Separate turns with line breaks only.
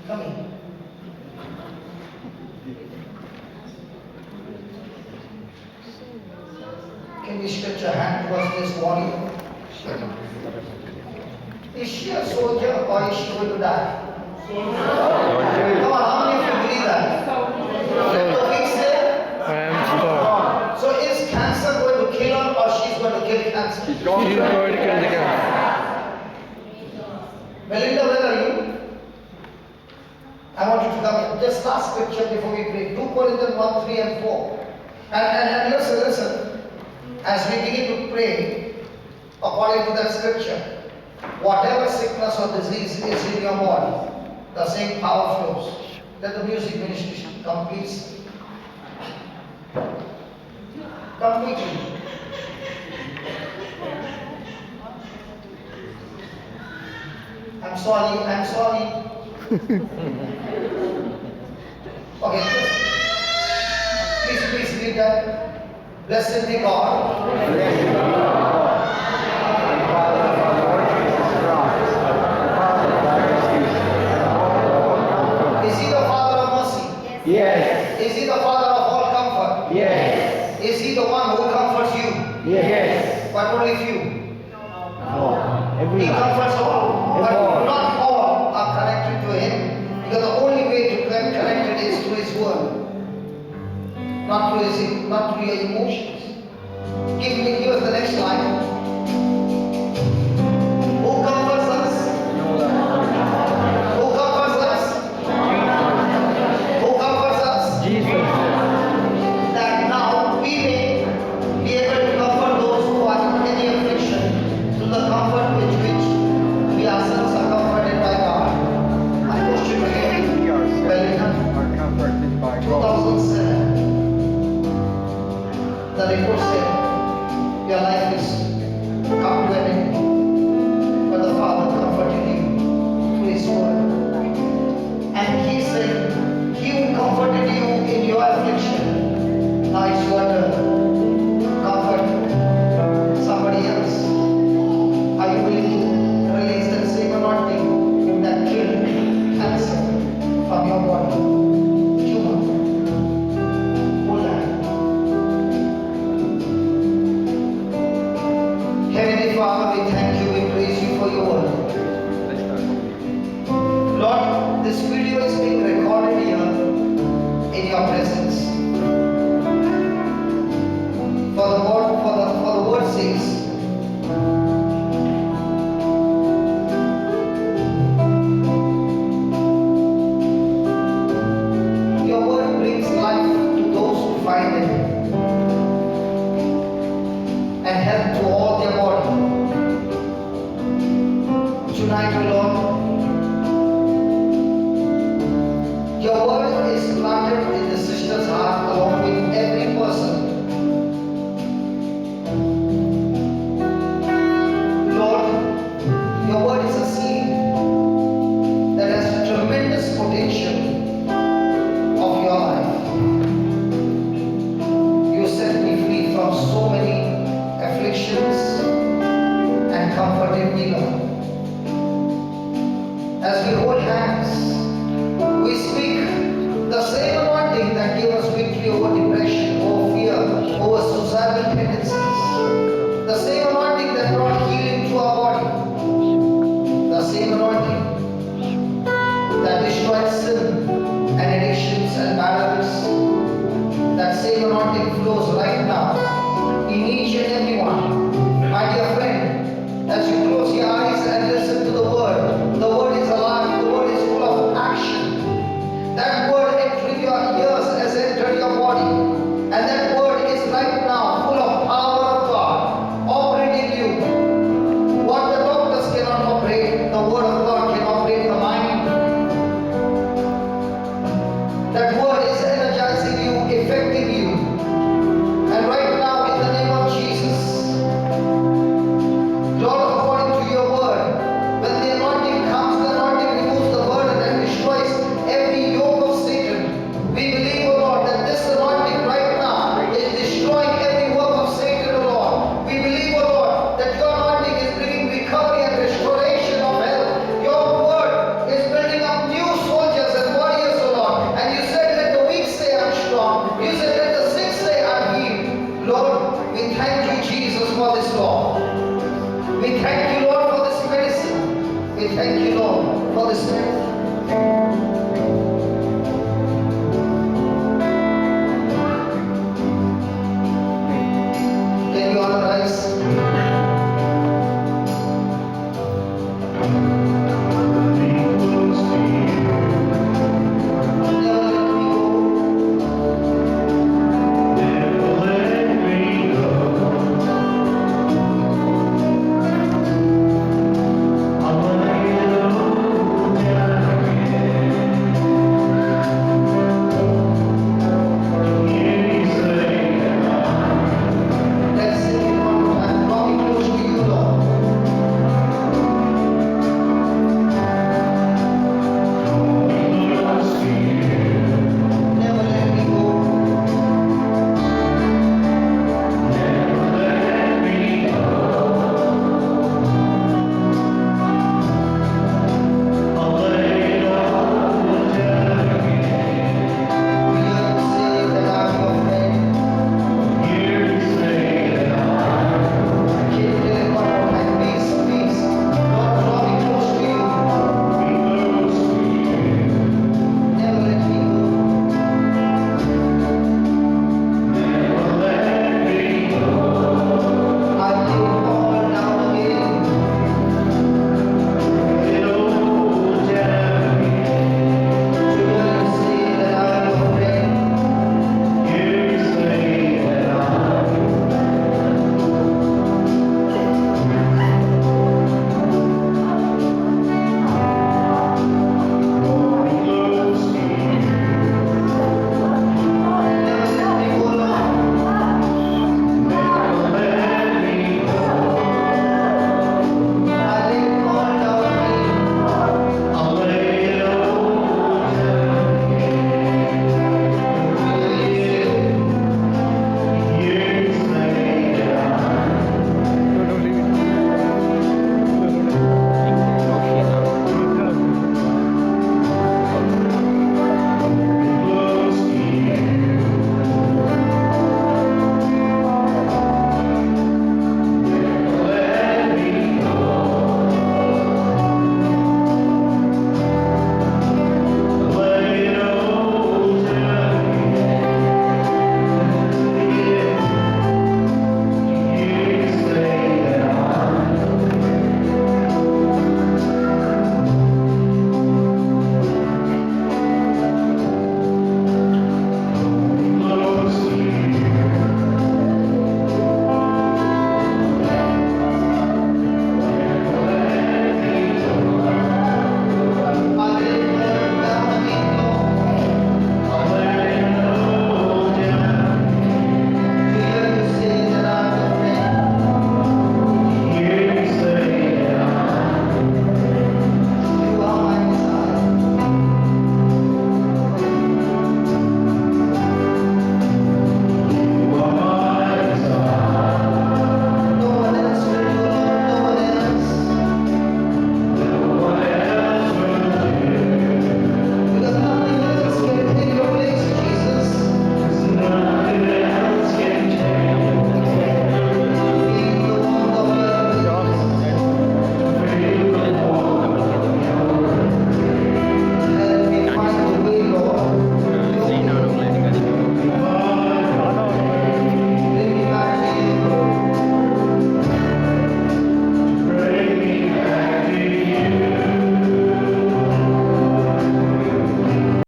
Come in. Can you stretch your hand towards this warrior? Is she a soldier or is she going to die? Come on, how many of you believe that? Let the weak say.
I am strong.
So is cancer going to kill her or she's going to kill cancer?
She's going to kill the cancer.
Melinda, where are you? I want you to come. Just last scripture before we pray. 2 Corinthians 1, 3 and 4. And listen. As we begin to pray, according to that scripture, whatever sickness or disease is in your body, the same power flows. Let the music ministry come, please. Completely. I'm sorry. Okay, please read that. Blessed be God. Is He the Father of mercy?
Yes.
Is He the Father of all comfort?
Yes.
Is He the one who comforts you?
Yes.
But only few.
No.
He
Everyone.
comforts all, but
All.
not all are connected to Him, because the only way to get connected is through His word, not through your emotions. Give us the next line. Who comforts us? Who comforts us? Who comforts us?
Jesus.
That now we may be able to comfort those who are in any affliction through the comfort with which we ourselves are comforted by God. My question again,
We
Wellington,
are comforted by God.
2007. The report said your life is come to an end, but the Father comforted you through His word. And He said, He who comforted you in your affliction, now it's your turn to comfort somebody else. Are you willing to release that same anointing that killed cancer from your body? Tumor. Hold that. Heavenly Father, we thank you, we praise you for your word. Lord, this video is being recorded here in your presence. For the word says, your word brings life to those who find it, and health to all their body. Tonight, Lord, your word is planted in the sister's heart along with every person. Lord, your word is a seed that has tremendous potential of your life. You set me free from so many afflictions and comforted me, Lord. As we hold hands, we speak the same anointing that gave us victory over depression, over fear, over suicidal tendencies. The same anointing that brought healing to our body. The same anointing that destroyed sin and addictions and bad habits. That same anointing flows right now